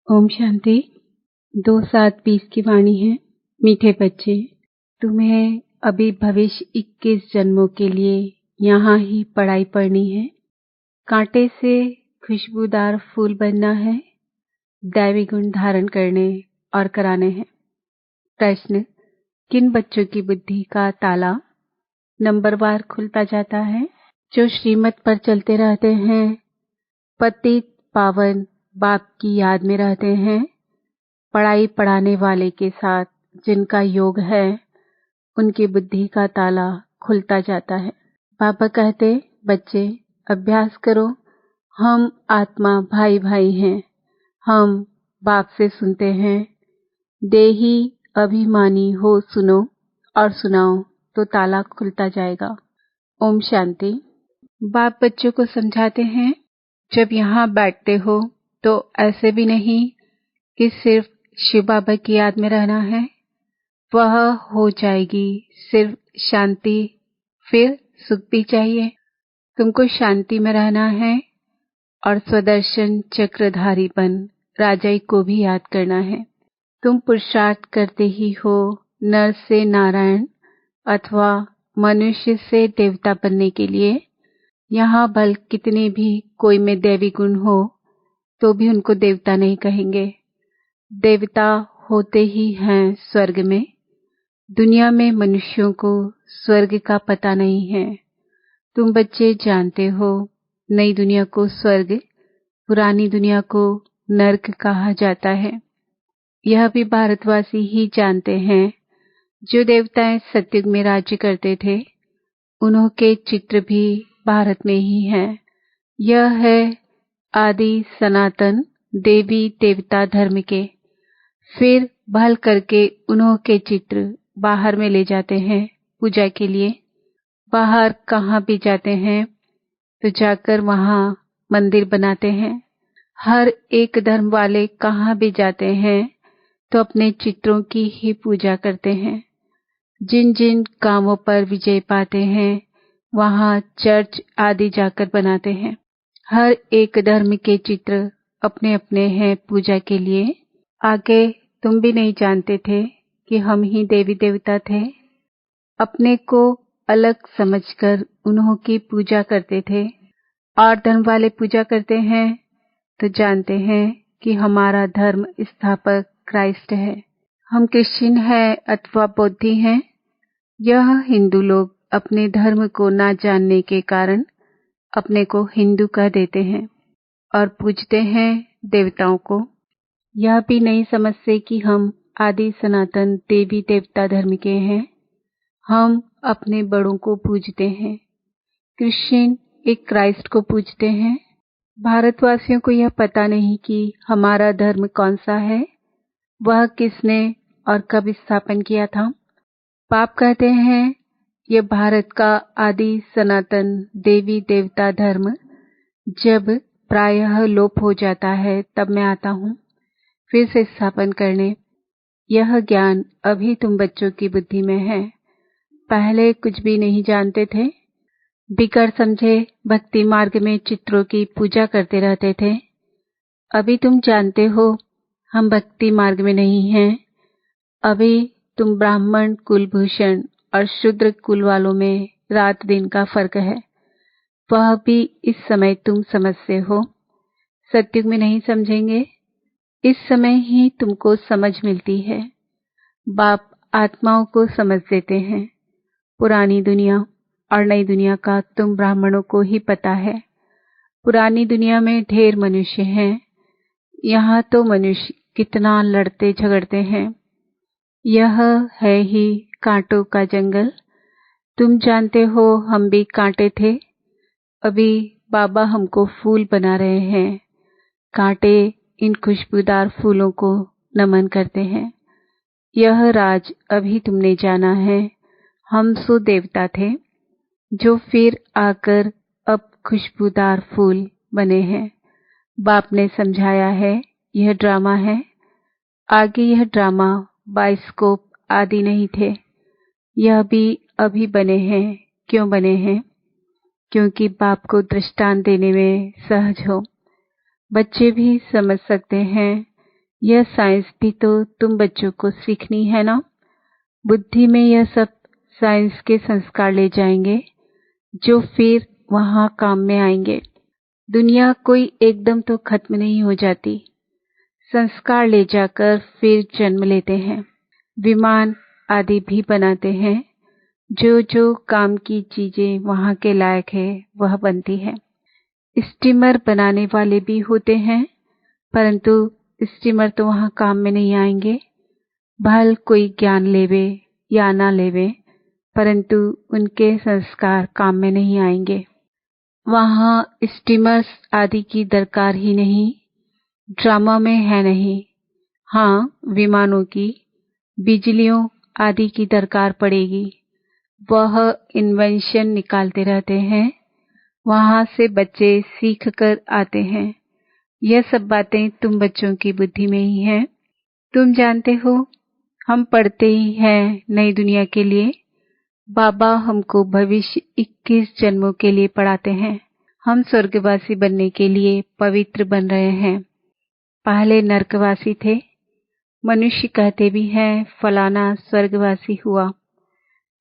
ओम शांति। 2-7-20 की वाणी है। मीठे बच्चे, तुम्हें अभी भविष्य 21 जन्मों के लिए यहाँ ही पढ़ाई पढ़नी है। कांटे से खुशबूदार फूल बनना है, दैवी गुण धारण करने और कराने हैं। प्रश्न: किन बच्चों की बुद्धि का ताला नंबरवार खुलता जाता है? जो श्रीमत पर चलते रहते हैं, पतित पावन बाप की याद में रहते हैं, पढ़ाई पढ़ाने वाले के साथ जिनका योग है, उनकी बुद्धि का ताला खुलता जाता है। बाबा कहते, बच्चे अभ्यास करो, हम आत्मा भाई भाई हैं। हम बाप से सुनते हैं, देही अभिमानी हो सुनो और सुनाओ तो ताला खुलता जाएगा। ओम शांति। बाप बच्चों को समझाते हैं, जब यहाँ बैठते हो तो ऐसे भी नहीं कि सिर्फ शिव बाबा की याद में रहना है, वह हो जाएगी। सिर्फ शांति, फिर सुख भी चाहिए। तुमको शांति में रहना है और स्वदर्शन चक्रधारी बन राजाई को भी याद करना है। तुम पुरुषार्थ करते ही हो नर से नारायण अथवा मनुष्य से देवता बनने के लिए। यहाँ भल कितने भी कोई में दैवी गुण हो तो भी उनको देवता नहीं कहेंगे। देवता होते ही हैं स्वर्ग में। दुनिया में मनुष्यों को स्वर्ग का पता नहीं है। तुम बच्चे जानते हो, नई दुनिया को स्वर्ग, पुरानी दुनिया को नर्क कहा जाता है। यह भी भारतवासी ही जानते हैं। जो देवताएं सतयुग में राज्य करते थे, उन्हों के चित्र भी भारत में ही हैं। यह है आदि सनातन देवी देवता धर्म के। फिर भल करके उन्हों के चित्र बाहर में ले जाते हैं पूजा के लिए। बाहर कहाँ भी जाते हैं तो जाकर वहाँ मंदिर बनाते हैं। हर एक धर्म वाले कहाँ भी जाते हैं तो अपने चित्रों की ही पूजा करते हैं। जिन जिन कामों पर विजय पाते हैं, वहाँ चर्च आदि जाकर बनाते हैं। हर एक धर्म के चित्र अपने अपने हैं पूजा के लिए। आगे तुम भी नहीं जानते थे कि हम ही देवी देवता थे। अपने को अलग समझकर उन्हों की पूजा करते थे। और धर्म वाले पूजा करते हैं तो जानते हैं कि हमारा धर्म स्थापक क्राइस्ट है। हम क्रिश्चियन हैं अथवा बौद्धी हैं। यह हिंदू लोग अपने धर्म को ना जानने के कारण अपने को हिंदू कह देते हैं और पूजते हैं देवताओं को। यह भी नहीं समझते कि हम आदि सनातन देवी देवता धर्म के हैं। हम अपने बड़ों को पूजते हैं। क्रिश्चियन एक क्राइस्ट को पूजते हैं। भारतवासियों को यह पता नहीं कि हमारा धर्म कौन सा है, वह किसने और कब स्थापन किया था। पाप कहते हैं, ये भारत का आदि सनातन देवी देवता धर्म जब प्रायः लोप हो जाता है तब मैं आता हूँ फिर से स्थापन करने। यह ज्ञान अभी तुम बच्चों की बुद्धि में है। पहले कुछ भी नहीं जानते थे। बिगर समझे भक्ति मार्ग में चित्रों की पूजा करते रहते थे। अभी तुम जानते हो हम भक्ति मार्ग में नहीं हैं। अभी तुम ब्राह्मण कुलभूषण और शूद्र कुल वालों में रात दिन का फर्क है। वह भी इस समय तुम समझते हो। सतयुग में नहीं समझेंगे। इस समय ही तुमको समझ मिलती है। बाप आत्माओं को समझ देते हैं। पुरानी दुनिया और नई दुनिया का तुम ब्राह्मणों को ही पता है। पुरानी दुनिया में ढेर मनुष्य हैं। यहाँ तो मनुष्य कितना लड़ते झगड़ते हैं। यह है ही कांटों का जंगल। तुम जानते हो हम भी कांटे थे। अभी बाबा हमको फूल बना रहे हैं। कांटे इन खुशबूदार फूलों को नमन करते हैं। यह राज अभी तुमने जाना है। हम सो देवता थे जो फिर आकर अब खुशबूदार फूल बने हैं। बाप ने समझाया है यह ड्रामा है। आगे यह ड्रामा बाइस्कोप आदि नहीं थे। यह भी अभी बने हैं। क्यों बने हैं? क्योंकि बाप को दृष्टांत देने में सहज हो। बच्चे भी समझ सकते हैं यह साइंस भी तो तुम बच्चों को सीखनी है ना। बुद्धि में यह सब साइंस के संस्कार ले जाएंगे जो फिर वहाँ काम में आएंगे। दुनिया कोई एकदम तो खत्म नहीं हो जाती। संस्कार ले जाकर फिर जन्म लेते हैं, विमान आदि भी बनाते हैं। जो जो काम की चीजें वहाँ के लायक है वह बनती है। स्टीमर बनाने वाले भी होते हैं, परंतु स्टीमर तो वहाँ काम में नहीं आएंगे। भल कोई ज्ञान लेवे या ना लेवे, परंतु उनके संस्कार काम में नहीं आएंगे। वहाँ स्टीमर्स आदि की दरकार ही नहीं, ड्रामा में है नहीं। हाँ, विमानों की, बिजलियों आदि की दरकार पड़ेगी। वह इन्वेंशन निकालते रहते हैं, वहाँ से बच्चे सीख कर आते हैं। यह सब बातें तुम बच्चों की बुद्धि में ही हैं। तुम जानते हो, हम पढ़ते ही हैं नई दुनिया के लिए। बाबा हमको भविष्य 21 जन्मों के लिए पढ़ाते हैं। हम स्वर्गवासी बनने के लिए पवित्र बन रहे हैं। पहले नरकवासी थे। मनुष्य कहते भी हैं फलाना स्वर्गवासी हुआ,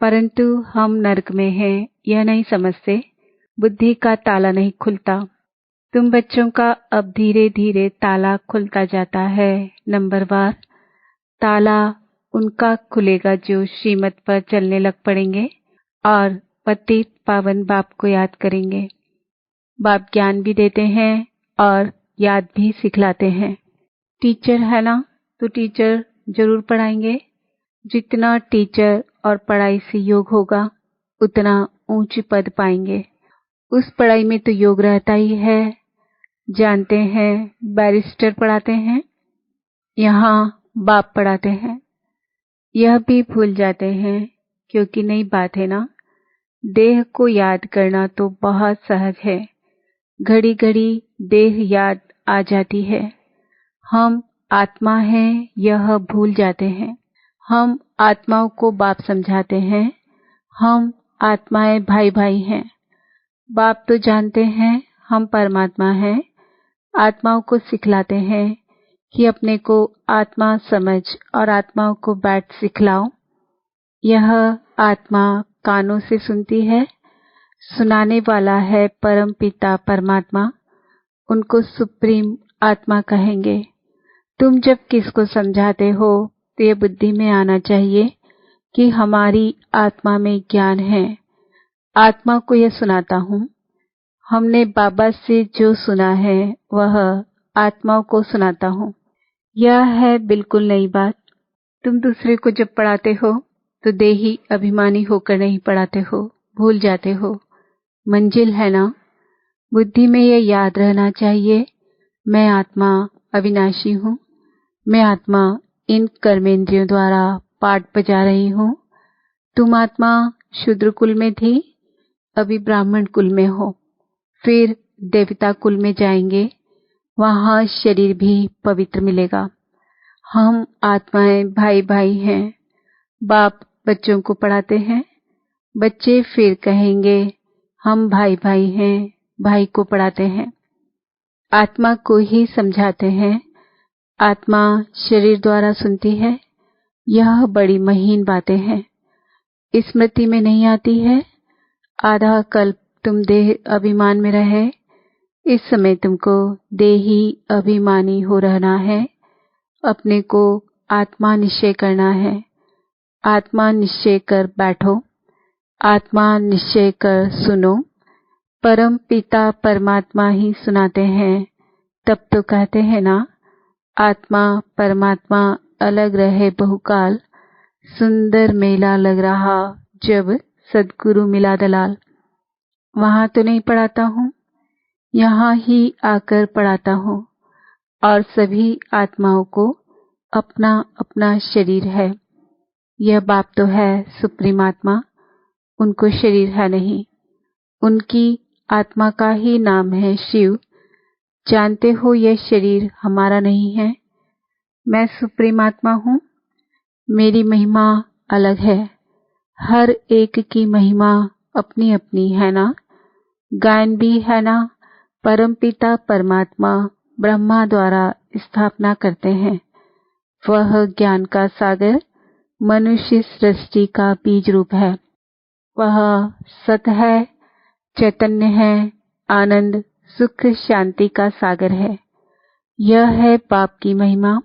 परंतु हम नरक में हैं यह नहीं समझते। बुद्धि का ताला नहीं खुलता। तुम बच्चों का अब धीरे धीरे ताला खुलता जाता है। नंबरवार ताला उनका खुलेगा जो श्रीमत पर चलने लग पड़ेंगे और पतित पावन बाप को याद करेंगे। बाप ज्ञान भी देते हैं और याद भी सिखलाते हैं। टीचर है ना, तो टीचर जरूर पढ़ाएंगे। जितना टीचर और पढ़ाई से योग होगा उतना ऊंच पद पाएंगे। उस पढ़ाई में तो योग रहता ही है। जानते हैं बैरिस्टर पढ़ाते हैं, यहाँ बाप पढ़ाते हैं। यह भी भूल जाते हैं क्योंकि नई बात है ना। देह को याद करना तो बहुत सहज है। घड़ी घड़ी देह याद आ जाती है। हम आत्मा हैं यह भूल जाते हैं। हम आत्माओं को बाप समझाते हैं। हम आत्माएं भाई भाई हैं। बाप तो जानते हैं हम परमात्मा हैं। आत्माओं को सिखलाते हैं कि अपने को आत्मा समझ और आत्माओं को बैठ सिखलाओ। यह आत्मा कानों से सुनती है। सुनाने वाला है परम पिता परमात्मा। उनको सुप्रीम आत्मा कहेंगे। तुम जब किसको समझाते हो तो ये बुद्धि में आना चाहिए कि हमारी आत्मा में ज्ञान है। आत्मा को यह सुनाता हूँ। हमने बाबा से जो सुना है वह आत्माओं को सुनाता हूँ। यह है बिल्कुल नई बात। तुम दूसरे को जब पढ़ाते हो तो देही अभिमानी होकर नहीं पढ़ाते हो, भूल जाते हो। मंजिल है ना। बुद्धि में यह याद रहना चाहिए, मैं आत्मा अविनाशी हूँ। मैं आत्मा इन कर्मेंद्रियों द्वारा पाठ बजा रही हूँ। तुम आत्मा शूद्र कुल में थी, अभी ब्राह्मण कुल में हो, फिर देवता कुल में जाएंगे, वहाँ शरीर भी पवित्र मिलेगा। हम आत्माएं भाई भाई हैं। बाप बच्चों को पढ़ाते हैं। बच्चे फिर कहेंगे हम भाई भाई हैं, भाई को पढ़ाते हैं। आत्मा को ही समझाते हैं। आत्मा शरीर द्वारा सुनती है। यह बड़ी महीन बातें हैं, स्मृति में नहीं आती है। आधा कल्प तुम देह अभिमान में रहे, इस समय तुमको देही अभिमानी हो रहना है। अपने को आत्मा निश्चय करना है। आत्मा निश्चय कर बैठो, आत्मा निश्चय कर सुनो। परम पिता परमात्मा ही सुनाते हैं। तब तो कहते हैं ना, आत्मा परमात्मा अलग रहे बहुकाल, सुंदर मेला लग रहा जब सद्गुरु मिला दलाल। वहाँ तो नहीं पढ़ाता हूँ, यहाँ ही आकर पढ़ाता हूँ। और सभी आत्माओं को अपना अपना शरीर है। यह बाप तो है सुप्रीम आत्मा, उनको शरीर है नहीं। उनकी आत्मा का ही नाम है शिव। जानते हो यह शरीर हमारा नहीं है। मैं सुप्रीम आत्मा हूँ। मेरी महिमा अलग है। हर एक की महिमा अपनी अपनी है ना। गायन भी है ना। परमपिता परमात्मा ब्रह्मा द्वारा स्थापना करते हैं। वह ज्ञान का सागर मनुष्य सृष्टि का बीज रूप है। वह सत है, चैतन्य है, आनंद, सुख, शांति का सागर है। यह है बाप की महिमा।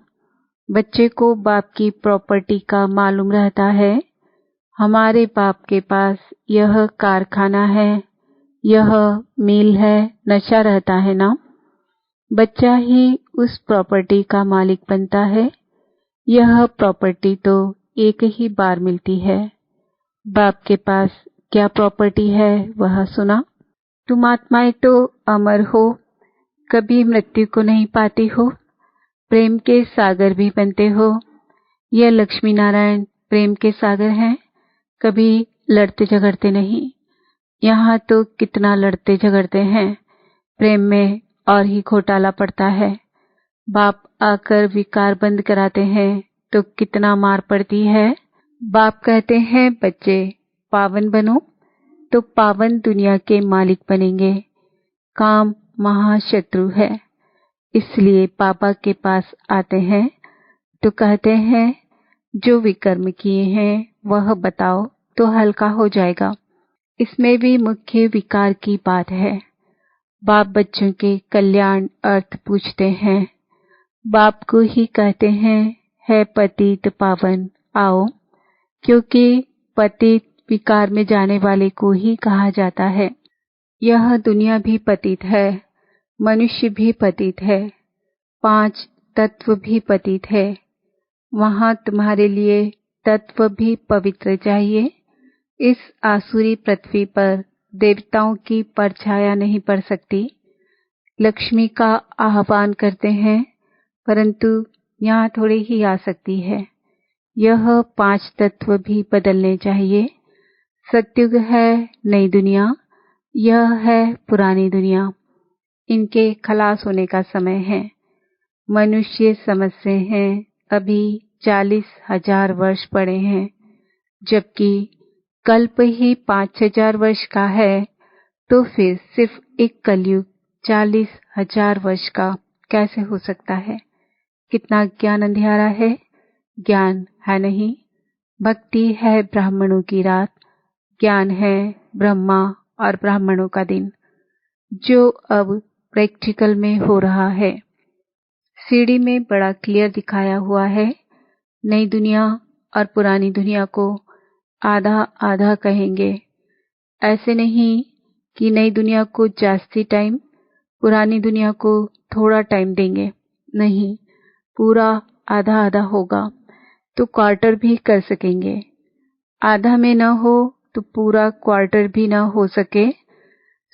बच्चे को बाप की प्रॉपर्टी का मालूम रहता है। हमारे बाप के पास यह कारखाना है, यह मिल है, नशा रहता है ना। बच्चा ही उस प्रॉपर्टी का मालिक बनता है। यह प्रॉपर्टी तो एक ही बार मिलती है। बाप के पास क्या प्रॉपर्टी है वह सुना। तुम आत्माएं तो अमर हो, कभी मृत्यु को नहीं पाती हो, प्रेम के सागर भी बनते हो। यह लक्ष्मी नारायण प्रेम के सागर हैं, कभी लड़ते झगड़ते नहीं। यहाँ तो कितना लड़ते झगड़ते हैं, प्रेम में और ही घोटाला पड़ता है। बाप आकर विकार बंद कराते हैं तो कितना मार पड़ती है। बाप कहते हैं बच्चे पावन बनो, तो पावन दुनिया के मालिक बनेंगे। काम महाशत्रु है, इसलिए पापा के पास आते हैं तो कहते हैं जो विकर्म किए हैं वह बताओ तो हल्का हो जाएगा। इसमें भी मुख्य विकार की बात है। बाप बच्चों के कल्याण अर्थ पूछते हैं। बाप को ही कहते हैं है पतित पावन आओ, क्योंकि पतित विकार में जाने वाले को ही कहा जाता है। यह दुनिया भी पतित है, मनुष्य भी पतित है, 5 तत्व भी पतित है। वहां तुम्हारे लिए तत्व भी पवित्र चाहिए। इस आसुरी पृथ्वी पर देवताओं की परछाया नहीं पड़ सकती। लक्ष्मी का आह्वान करते हैं, परंतु यहाँ थोड़ी ही आ सकती है। यह 5 तत्व भी बदलने चाहिए। सत्युग है नई दुनिया, यह है पुरानी दुनिया। इनके खलास होने का समय है। मनुष्य समझते हैं अभी 40,000 वर्ष पड़े हैं, जबकि कल्प ही 5,000 वर्ष का है। तो फिर सिर्फ एक कलयुग 40,000 वर्ष का कैसे हो सकता है। कितना ज्ञान अंधियारा है। ज्ञान है नहीं, भक्ति है ब्राह्मणों की रात, ज्ञान है ब्रह्मा और ब्राह्मणों का दिन, जो अब प्रैक्टिकल में हो रहा है। सीडी में बड़ा क्लियर दिखाया हुआ है। नई दुनिया और पुरानी दुनिया को आधा आधा कहेंगे। ऐसे नहीं कि नई दुनिया को जास्ती टाइम, पुरानी दुनिया को थोड़ा टाइम देंगे। नहीं, पूरा आधा आधा होगा तो क्वार्टर भी कर सकेंगे। आधा में न हो तो पूरा क्वार्टर भी न हो सके।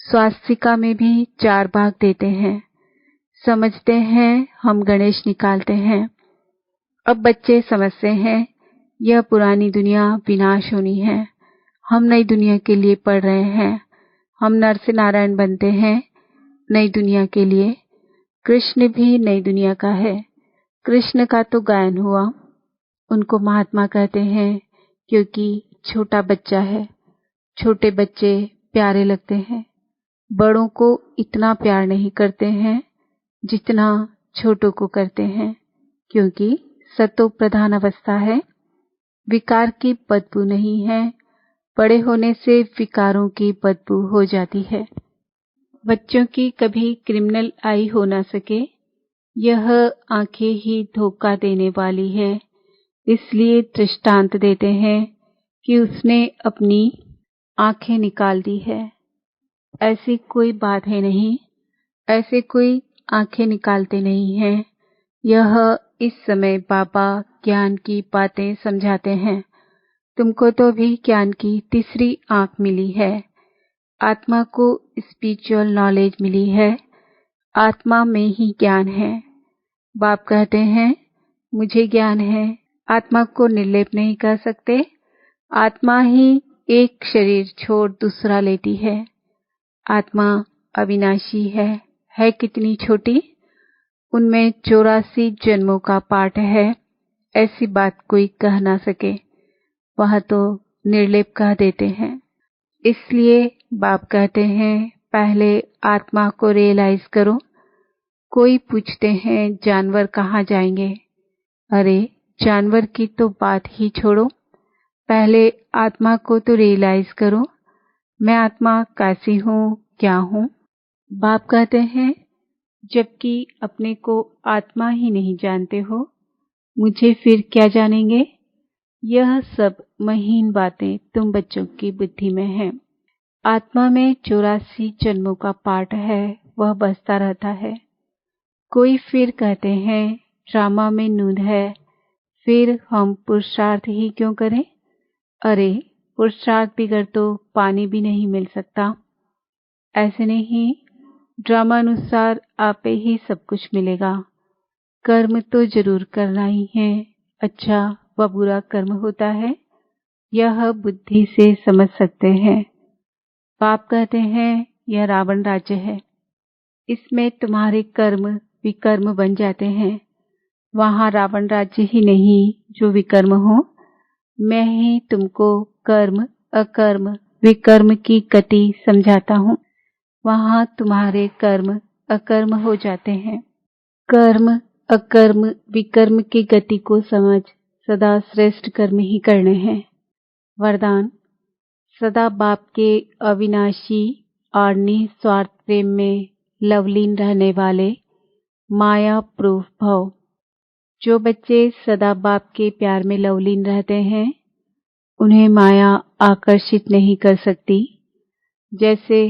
स्वास्तिका में भी 4 भाग देते हैं। समझते हैं हम गणेश निकालते हैं। अब बच्चे समझते हैं यह पुरानी दुनिया विनाश होनी है। हम नई दुनिया के लिए पढ़ रहे हैं। हम नर से नारायण बनते हैं नई दुनिया के लिए। कृष्ण भी नई दुनिया का है। कृष्ण का तो गायन हुआ। उनको महात्मा कहते हैं क्योंकि छोटा बच्चा है। छोटे बच्चे प्यारे लगते हैं। बड़ों को इतना प्यार नहीं करते हैं जितना छोटों को करते हैं, क्योंकि सतो प्रधान अवस्था है। विकार की बदबू नहीं है। बड़े होने से विकारों की बदबू हो जाती है। बच्चों की कभी क्रिमिनल आई हो ना सके। यह आंखें ही धोखा देने वाली है। इसलिए दृष्टांत देते हैं कि उसने अपनी आंखें निकाल दी है। ऐसी कोई बात है नहीं। ऐसे कोई आंखें निकालते नहीं हैं। यह इस समय बाबा ज्ञान की बातें समझाते हैं। तुमको तो भी ज्ञान की तीसरी आंख मिली है। आत्मा को स्पिरिचुअल नॉलेज मिली है। आत्मा में ही ज्ञान है। बाप कहते हैं मुझे ज्ञान है। आत्मा को निर्लेप नहीं कर सकते। आत्मा ही एक शरीर छोड़ दूसरा लेती है। आत्मा अविनाशी है कितनी छोटी। उनमें 84 जन्मों का पाठ है। ऐसी बात कोई कह ना सके। वह तो निर्लेप कह देते हैं। इसलिए बाप कहते हैं पहले आत्मा को रियलाइज करो। कोई पूछते हैं जानवर कहाँ जाएंगे। अरे जानवर की तो बात ही छोड़ो, पहले आत्मा को तो रियलाइज करो, मैं आत्मा कैसी हूँ, क्या हूँ। बाप कहते हैं जबकि अपने को आत्मा ही नहीं जानते हो, मुझे फिर क्या जानेंगे। यह सब महीन बातें तुम बच्चों की बुद्धि में है। आत्मा में 84 जन्मों का पाठ है, वह बसता रहता है। कोई फिर कहते हैं ड्रामा में नूंद है, फिर हम पुरुषार्थ ही क्यों करें। अरे पुरुषार्थ बिगड़ तो पानी भी नहीं मिल सकता। ऐसे नहीं, ड्रामा अनुसार आपे ही सब कुछ मिलेगा। कर्म तो जरूर करना ही है, अच्छा व बुरा कर्म होता है, यह बुद्धि से समझ सकते हैं। बाप कहते हैं यह रावण राज्य है, इसमें तुम्हारे कर्म विकर्म बन जाते हैं। वहाँ रावण राज्य ही नहीं जो विकर्म हो, मैं ही तुमको कर्म अकर्म विकर्म की गति समझाता हूँ। वहाँ तुम्हारे कर्म अकर्म हो जाते हैं। कर्म अकर्म विकर्म की गति को समझ सदा श्रेष्ठ कर्म ही करने हैं। वरदान, सदा बाप के अविनाशी और निस्वार्थ प्रेम में लवलीन रहने वाले माया प्रूफ भव। जो बच्चे सदा बाप के प्यार में लवलीन रहते हैं, उन्हें माया आकर्षित नहीं कर सकती। जैसे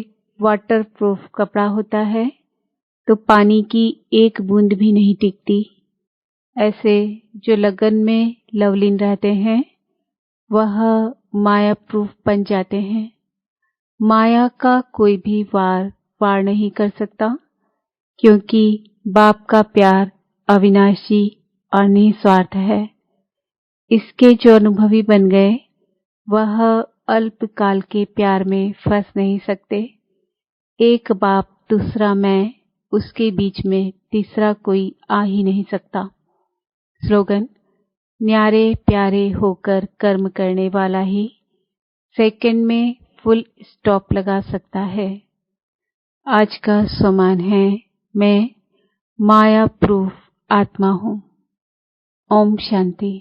वाटर प्रूफ कपड़ा होता है तो पानी की एक बूंद भी नहीं टिकती, ऐसे जो लगन में लवलीन रहते हैं वह माया प्रूफ बन जाते हैं। माया का कोई भी वार नहीं कर सकता, क्योंकि बाप का प्यार अविनाशी और निस्वार्थ है। इसके जो अनुभवी बन गए वह अल्पकाल के प्यार में फंस नहीं सकते। एक बाप दूसरा मैं, उसके बीच में तीसरा कोई आ ही नहीं सकता। स्लोगन, न्यारे प्यारे होकर कर्म करने वाला ही सेकंड में फुल स्टॉप लगा सकता है। आज का सम्मान है, मैं माया प्रूफ आत्मा हूँ। ओम शांति।